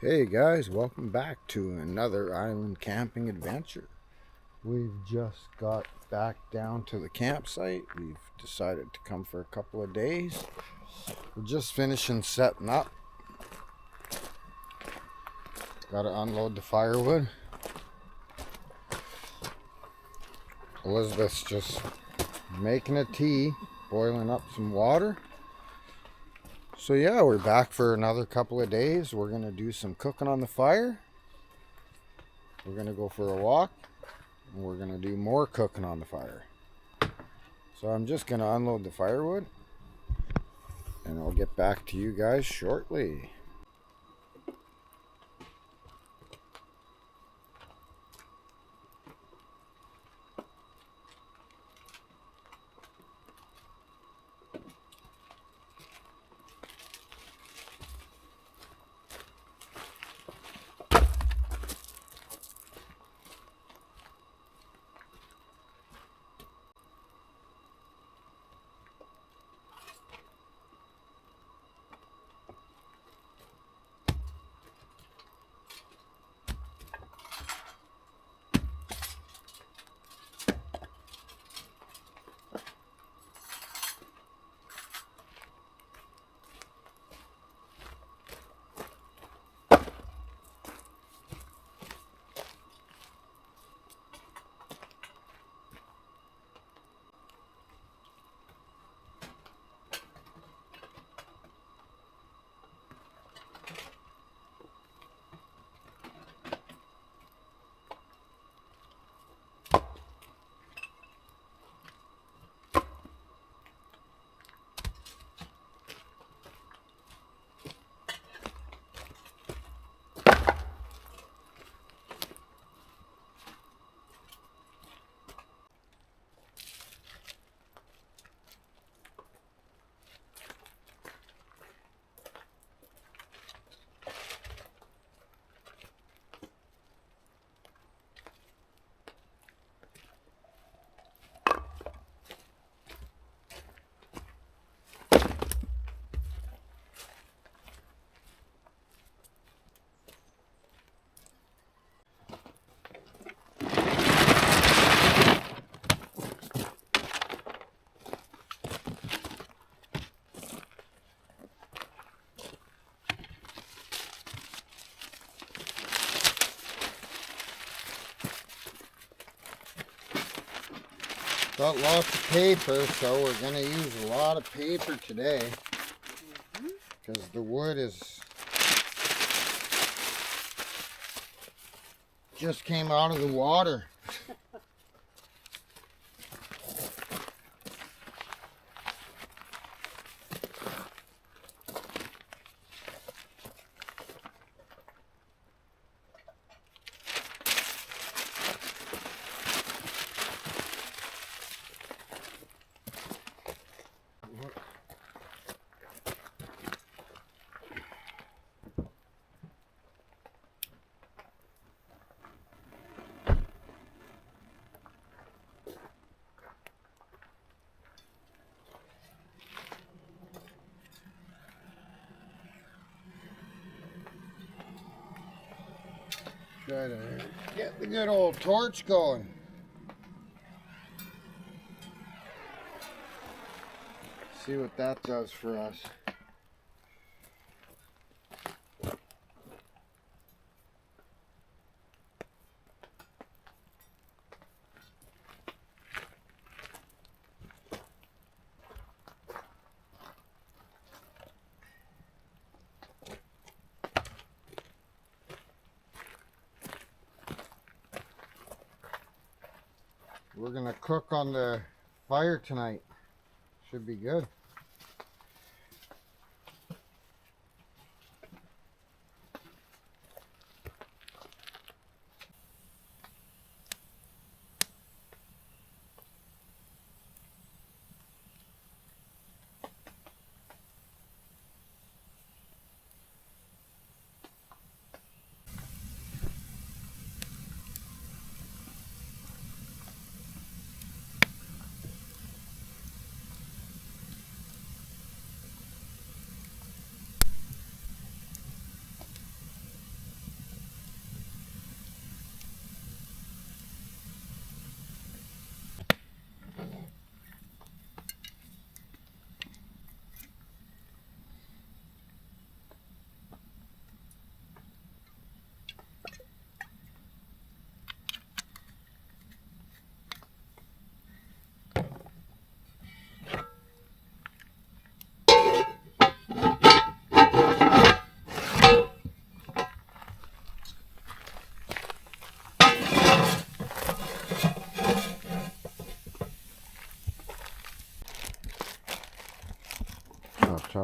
Hey guys, welcome back to another island camping adventure. We've just got back down to the campsite. We've decided to come for a couple of days. We're just finishing setting up. Gotta unload the firewood. Elizabeth's just making a tea, boiling up some water. So yeah, we're back for another couple of days. We're gonna do some cooking on the fire. We're gonna go for a walk. And we're gonna do more cooking on the fire. So I'm just gonna unload the firewood and I'll get back to you guys shortly. Got lots of paper, so we're gonna use a lot of paper today because the wood is just came out of the water. Try to get the good old torch going. See what that does for us. We're gonna cook on the fire tonight. Should be good.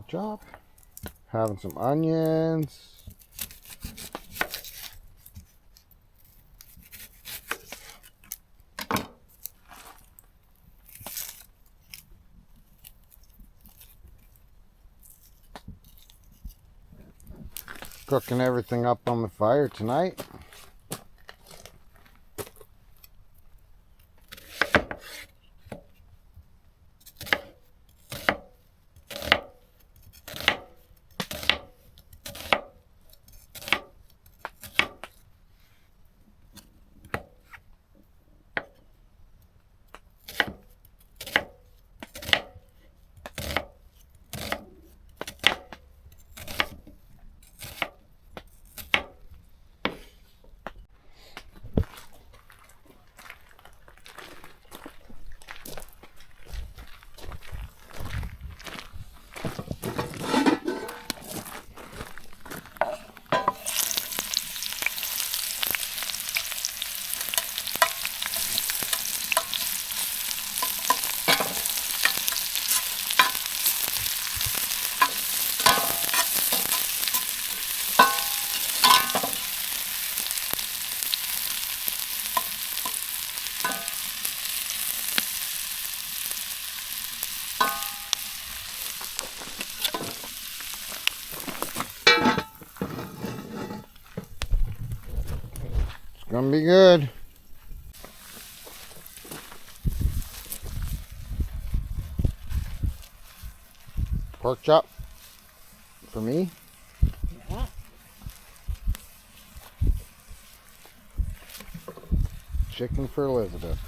pork chop. Having some onions. Cooking everything up on the fire tonight. Gonna be good. Pork chop for me. Yeah. Chicken for Elizabeth.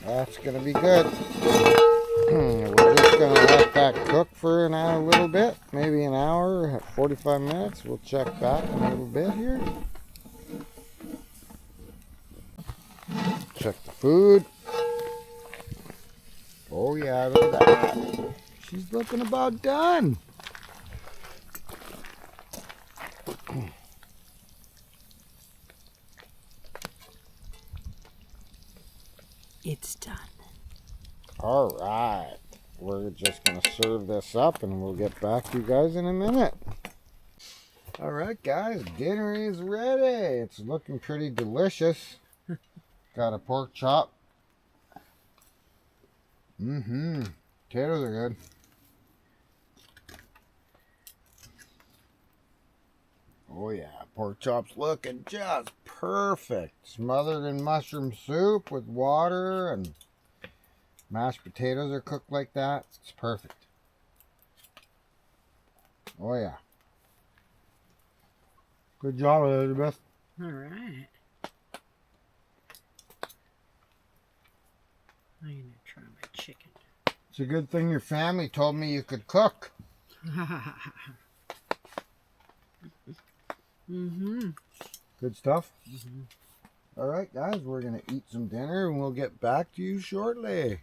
That's gonna be good. We're just gonna let that cook for a little bit, maybe an hour, 45 minutes. We'll check back in a little bit here. Check the food. Oh yeah, look at that. She's looking about done. It's done. All right, we're just gonna serve this up and we'll get back to you guys in a minute. All right guys, dinner is ready. It's looking pretty delicious. got a pork chop. Potatoes are good. Oh yeah, pork chops looking just perfect. Smothered in mushroom soup with water, and mashed potatoes are cooked like that. It's perfect. Oh yeah. Good job, Elizabeth. All right. I'm gonna try my chicken. It's a good thing your family told me you could cook. Good stuff. All right, guys, we're gonna eat some dinner and we'll get back to you shortly.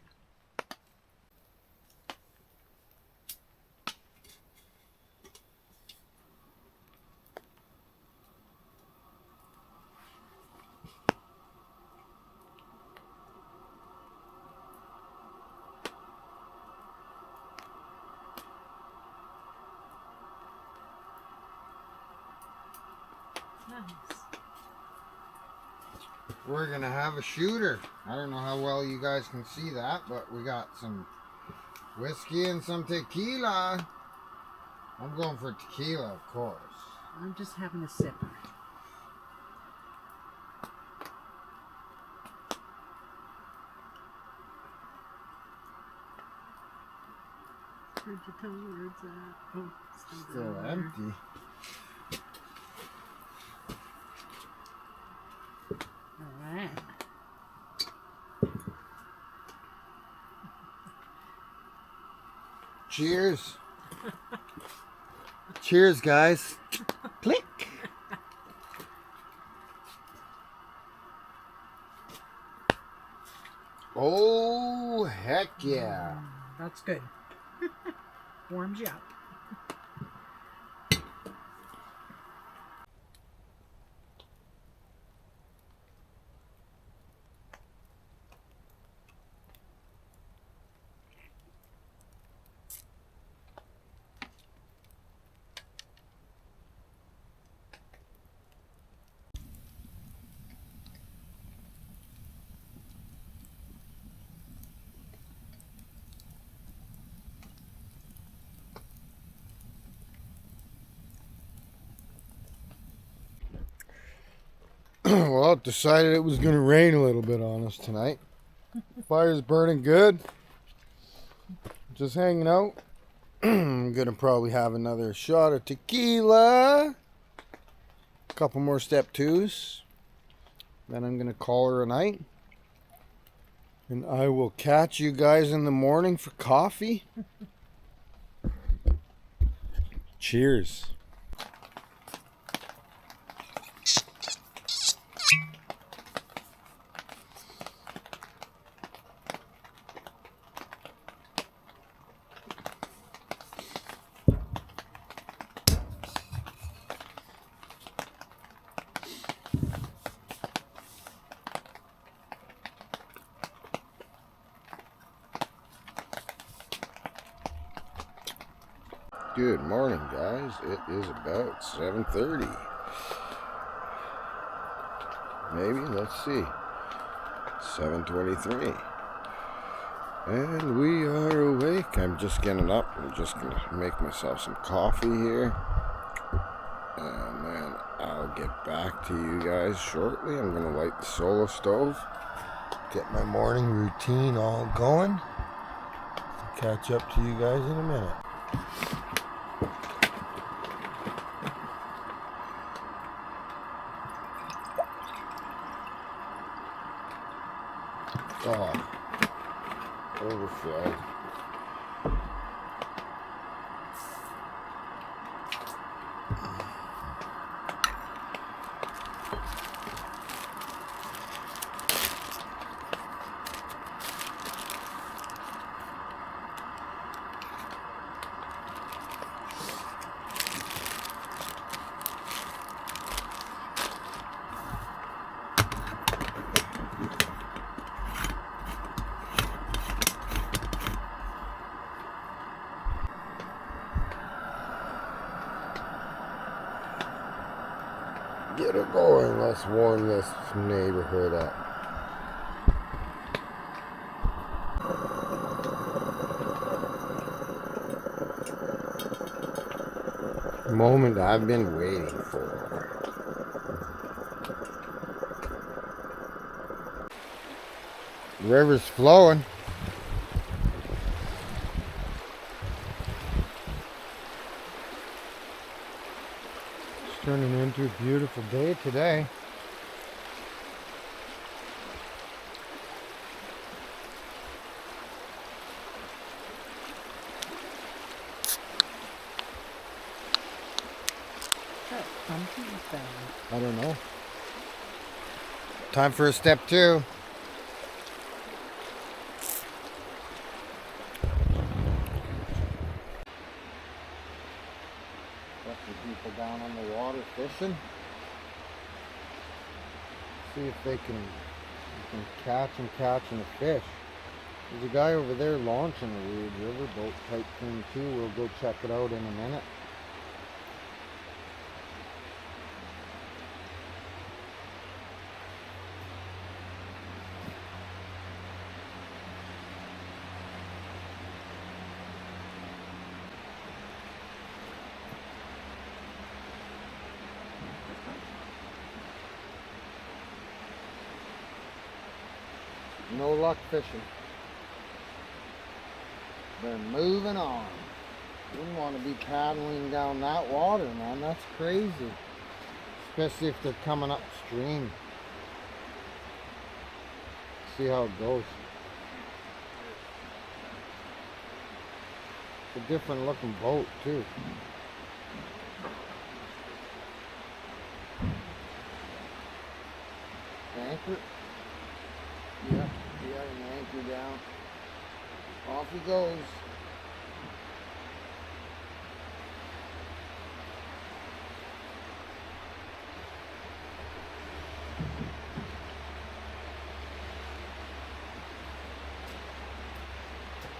Nice. We're gonna have a shooter. I don't know how well you guys can see that, but we got some whiskey and some tequila. I'm going for tequila, of course. I'm just having a sipper. Where'd you tell me where it's at? Oh, Still there. empty. All right. Cheers. Cheers, guys. Click. Oh, heck yeah. That's good. Warms you up. Well, it decided it was going to rain a little bit on us tonight. Fire's burning good. Just hanging out. I'm going to probably have another shot of tequila. A couple more step twos. Then I'm going to call her a night. And I will catch you guys in the morning for coffee. Cheers. Good morning, guys. It is about 7:30. Maybe, let's see. 7:23. And we are awake. I'm just getting up. I'm just going to make myself some coffee here. And then I'll get back to you guys shortly. I'm going to light the solo stove. Get my morning routine all going. Catch up to you guys in a minute. Oh, overflow. Get it going. Let's warm this neighborhood up. Moment I've been waiting for. The river's flowing. It's turning into a beautiful day today. I don't know. Time for a step 2. Got some people down on the water fishing. See if they can catch a fish. There's a guy over there launching a weird riverboat type thing too. We'll go check it out in a minute. No luck fishing. They're moving on. Wouldn't want to be paddling down that water, man. That's crazy. Especially if they're coming upstream. See how it goes. It's a different looking boat too. Anchor. Yeah, he got an anchor down. Off he goes.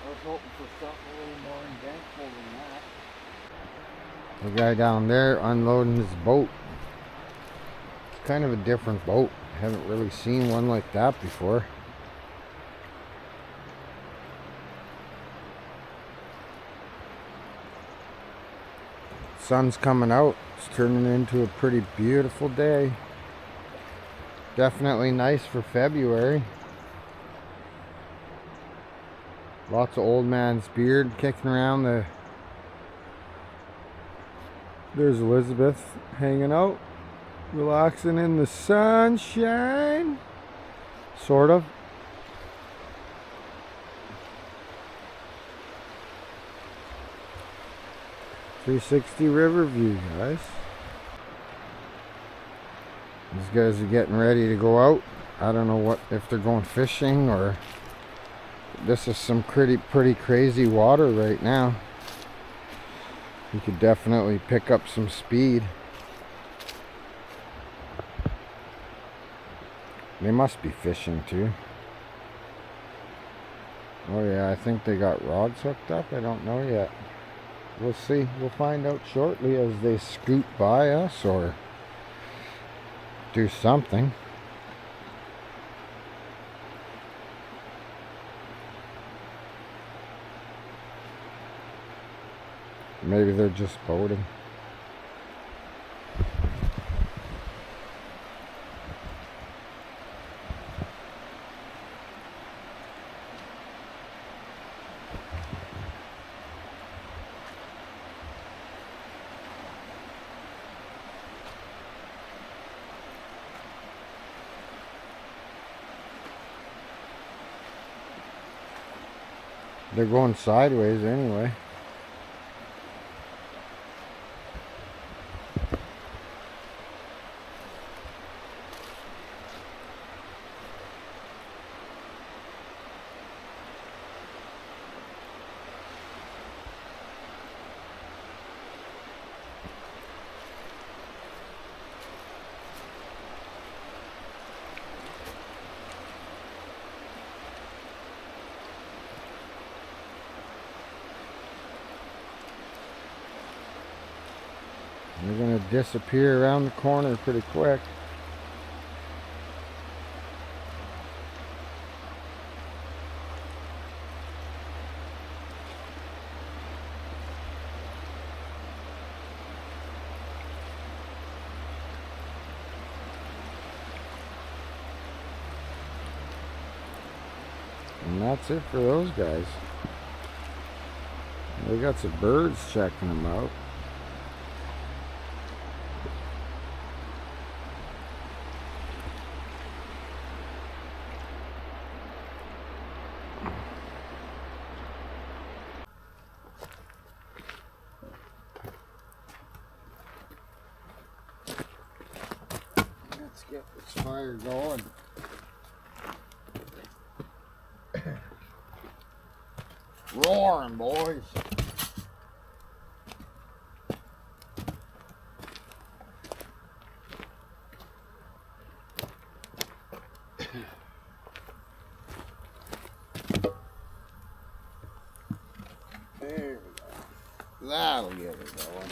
I was hoping for something a little more eventful than that. The guy down there unloading his boat. It's kind of a different boat. Haven't really seen one like that before. Sun's coming out. It's turning into a pretty beautiful day. Definitely nice for February. Lots of old man's beard kicking around the... There's Elizabeth hanging out, relaxing in the sunshine. Sort of. .360 river view, guys. These guys are getting ready to go out. I don't know what, if they're going fishing or... This is some pretty crazy water right now. You could definitely pick up some speed. They must be fishing too. Oh yeah, I think they got rods hooked up. I don't know yet. We'll see. We'll find out shortly as they scoot by us or do something. Maybe they're just boating. They're going sideways anyway. They're going to disappear around the corner pretty quick. that's it for those guys. We got some birds checking them out. Let's get this fire going. Roaring, boys. There we go. That'll get it going.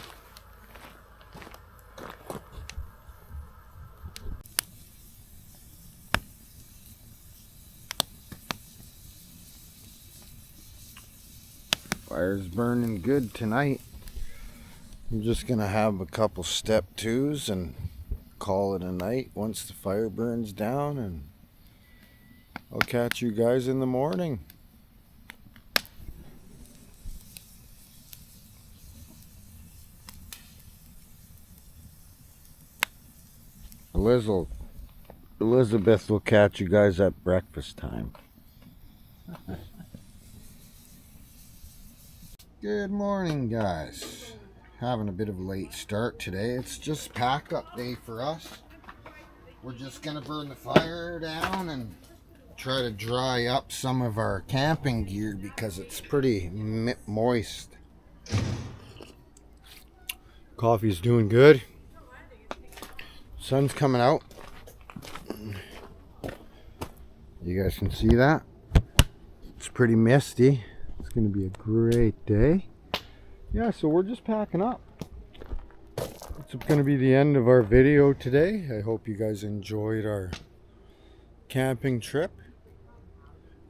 Fire's burning good tonight. I'm just gonna have a couple step twos and call it a night once the fire burns down, and I'll catch you guys in the morning. Elizabeth will catch you guys at breakfast time. Good morning, guys. Having a bit of a late start today. It's just pack up day for us. We're just gonna burn the fire down and try to dry up some of our camping gear because it's pretty moist. Coffee's doing good. Sun's coming out. You guys can see that. It's pretty misty. It's going to be a great day. Yeah, so we're just packing up. It's going to be the end of our video today. I hope you guys enjoyed our camping trip.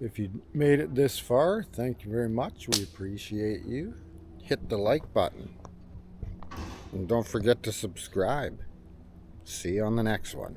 If you made it this far, thank you very much. We appreciate you. Hit the like button. And don't forget to subscribe. See you on the next one.